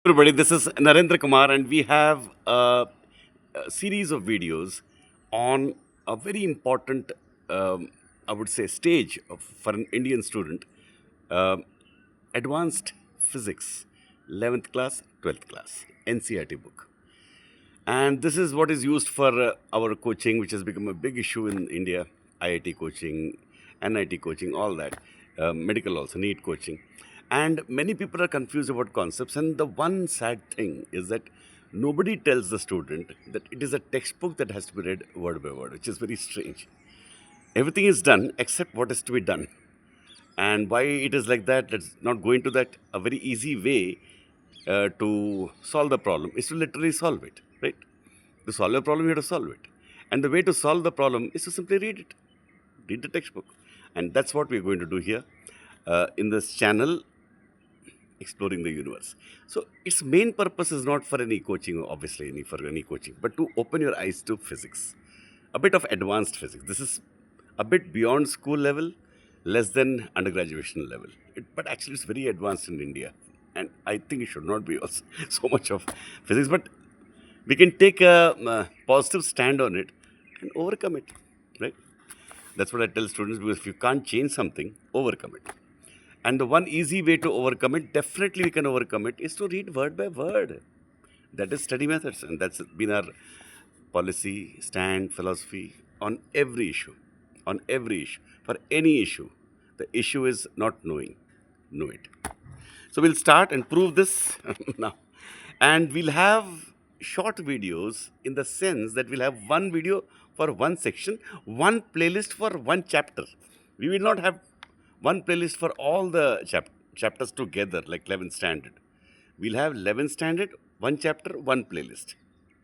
Everybody, this is Narendra Kumar, and we have a series of videos on a very important, I would say, stage for an Indian student, uh, advanced physics, 11th class, 12th class, NCERT book. And this is what is used for our coaching, which has become a big issue in India: IIT coaching, NIT coaching, all that, medical also, NEET coaching. And many people are confused about concepts. And the one sad thing is that nobody tells the student that it is a textbook that has to be read word by word, which is very strange. Everything is done except what is to be done. And why it is like that, let's not go into that. A very easy way to solve the problem is to literally solve it, right? To solve a problem, you have to solve it. And the way to solve the problem is to simply read it, read the textbook. And that's what we're going to do here in this channel, Exploring the Universe. So, its main purpose is not for any coaching, obviously, for any coaching, but to open your eyes to physics, a bit of advanced physics. This is a bit beyond school level, less than undergraduation level. But actually, it's very advanced in India. And I think it should not be also so much of physics. But we can take a positive stand on it and overcome it, right? That's what I tell students, because if you can't change something, overcome it. And the one easy way to overcome it, definitely we can overcome it, is to read word by word. That is study methods, and that's been our policy, stand, philosophy on every issue. On every issue. For any issue, the issue is not knowing. Know it. So we'll start and prove this now. And we'll have short videos, in the sense that we'll have one video for one section, one playlist for one chapter. We will not have one playlist for all the chapters together, like 11th standard. We'll have 11th standard, one chapter, one playlist.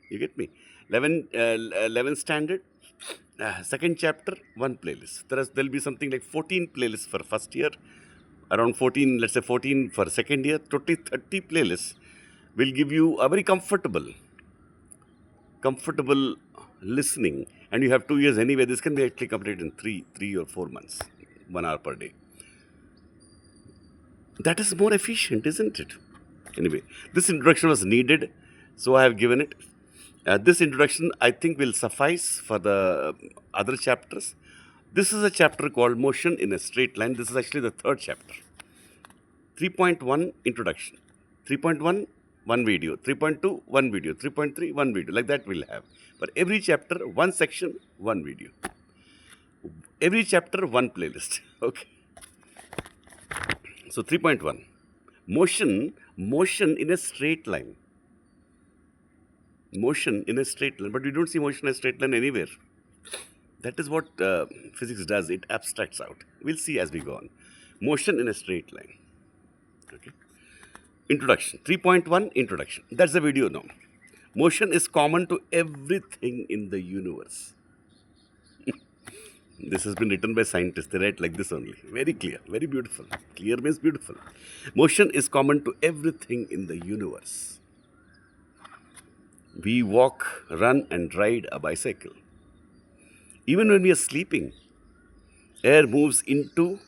You get me? 11th standard, second chapter, one playlist. There'll be something like 14 playlists for first year, around 14, let's say 14 for second year, 20, 30 playlists will give you a very comfortable listening. And you have 2 years anyway. This can be actually completed in three or 4 months, 1 hour per day. That is more efficient, isn't it? Anyway, this introduction was needed, so I have given it. This introduction, I think, will suffice for the other chapters. This is a chapter called Motion in a Straight Line. This is actually the third chapter. 3.1 Introduction. 3.1, one video. 3.2, one video. 3.3, one video. Like that we'll have. For every chapter, one section, one video. Every chapter, one playlist. Okay. So 3.1. Motion in a straight line. Motion in a straight line. But we don't see motion in a straight line anywhere. That is what physics does. It abstracts out. We'll see as we go on. Motion in a straight line. Okay. Introduction. 3.1 Introduction. That's the video now. Motion is common to everything in the universe. This has been written by scientists. They write like this only. Very clear. Very beautiful. Clear means beautiful. Motion is common to everything in the universe. We walk, run, and ride a bicycle. Even when we are sleeping, air moves into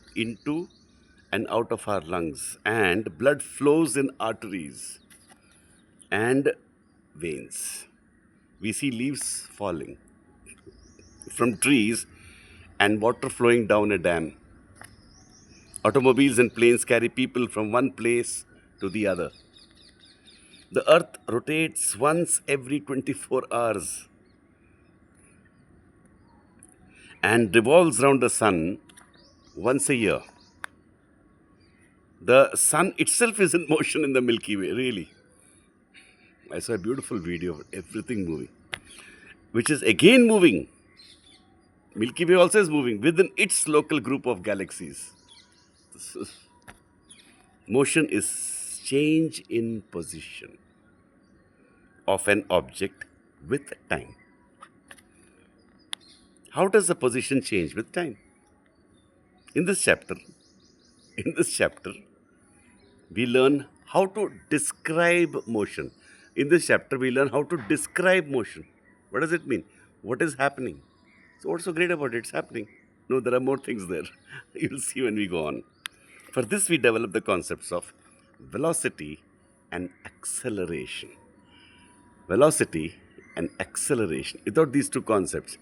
and out of our lungs, and blood flows in arteries and veins. We see leaves falling from trees and water flowing down a dam. Automobiles and planes carry people from one place to the other. The earth rotates once every 24 hours and revolves round the sun once a year. The sun itself is in motion in the Milky Way, really. I saw a beautiful video of everything moving, which is again moving. Milky Way also is moving within its local group of galaxies. Motion is change in position of an object with time. How does the position change with time? In this chapter, in this chapter, we learn how to describe motion. In this chapter, we learn how to describe motion. What does it mean? What is happening? So, what's so great about it? It's happening. No, there are more things there. You'll see when we go on. For this, we develop the concepts of velocity and acceleration. Velocity and acceleration. Without these two concepts,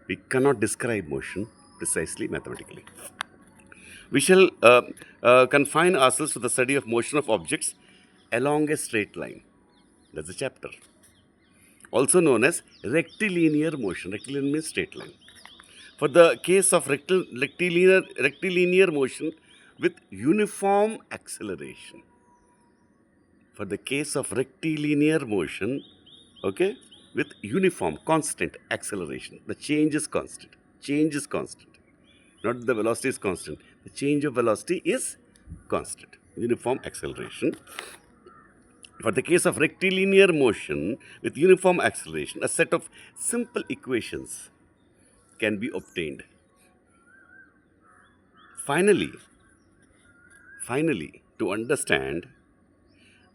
we cannot describe motion precisely mathematically. We shall confine ourselves to the study of motion of objects along a straight line. That's a chapter. Also known as rectilinear motion. Rectilinear means straight line. For the case of rectilinear motion with uniform acceleration. For the case of rectilinear motion, okay, with uniform, constant acceleration. The change is constant. Change is constant. Not that the velocity is constant. The change of velocity is constant. Uniform acceleration. For the case of rectilinear motion with uniform acceleration, a set of simple equations can be obtained. Finally, to understand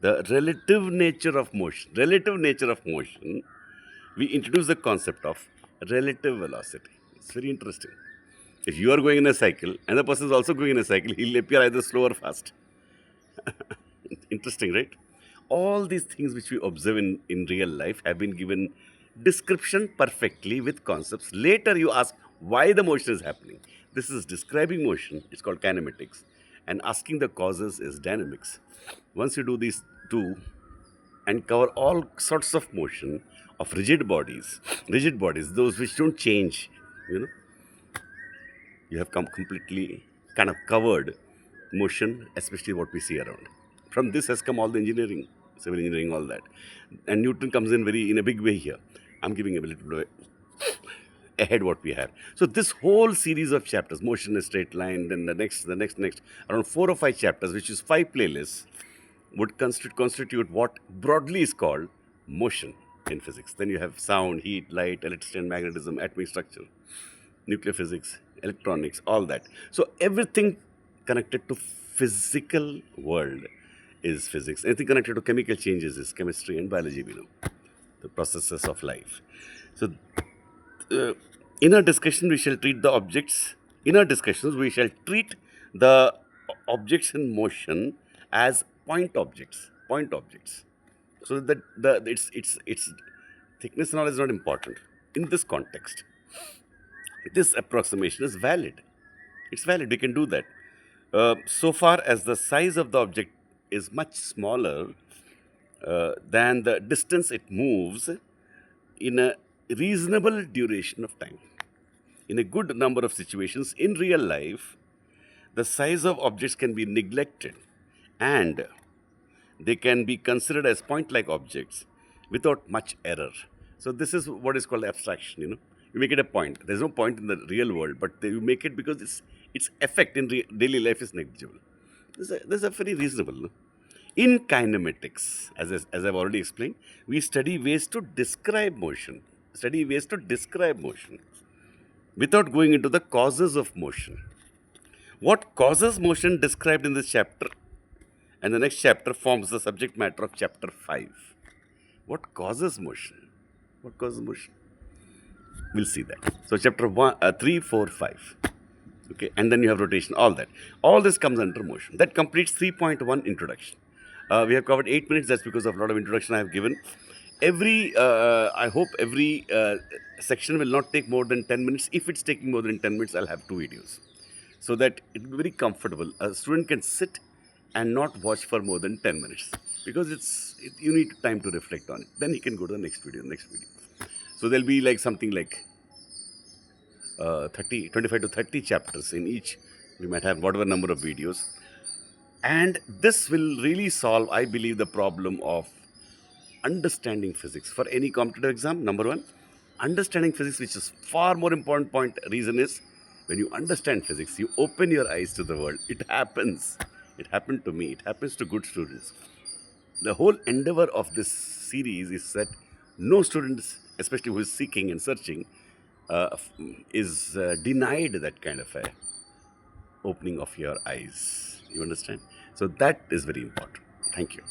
the relative nature of motion, we introduce the concept of relative velocity. It's very interesting. If you are going in a cycle and the person is also going in a cycle, he'll appear either slow or fast. Interesting, right? All these things which we observe in real life have been given description perfectly with concepts. Later you ask why the motion is happening. This is describing motion. It's called kinematics. And asking the causes is dynamics. Once you do these two and cover all sorts of motion of rigid bodies, those which don't change, you have come completely kind of covered motion, especially what we see around. From this has come all the engineering, civil engineering, all that. And Newton comes in a big way here. I'm giving a little bit ahead what we have. So this whole series of chapters, motion in a straight line, then the next, around 4 or 5 chapters, which is 5 playlists, would constitute what broadly is called motion in physics. Then you have sound, heat, light, electricity and magnetism, atomic structure, nuclear physics, electronics, all that. So everything connected to physical world is physics. Anything connected to chemical changes is chemistry and biology, we know, the processes of life. So in our discussion, we shall treat the objects. In our discussions, we shall treat the objects in motion as point objects. So that its thickness and all is not important in this context. This approximation is valid. It's valid. We can do that. So far as the size of the object is much smaller than the distance it moves in a reasonable duration of time. In a good number of situations in real life, the size of objects can be neglected and they can be considered as point-like objects without much error. So this is what is called abstraction, You make it a point. There's no point in the real world, but you make it because its effect in daily life is negligible. This is a very reasonable. No? In kinematics, as I've already explained, we study ways to describe motion. Without going into the causes of motion. What causes motion described in this chapter and the next chapter forms the subject matter of chapter 5. What causes motion? We'll see that. So chapter 3, 4, 5. Okay, and then you have rotation, all that. All this comes under motion. That completes 3.1 introduction. We have covered 8 minutes. That's because of a lot of introduction I have given. I hope every section will not take more than 10 minutes. If it's taking more than 10 minutes, I'll have 2 videos. So that it will be very comfortable. A student can sit and not watch for more than 10 minutes. Because you need time to reflect on it. Then he can go to the next video. So there'll be like something like 25 to 30 chapters in each. We might have whatever number of videos. And this will really solve, I believe, the problem of understanding physics. For any competitive exam, number 1, understanding physics, which is far more important point. Reason is, when you understand physics, you open your eyes to the world. It happens. It happened to me. It happens to good students. The whole endeavor of this series is that no students, especially who is seeking and searching, is denied that kind of a opening of your eyes. You understand? So that is very important. Thank you.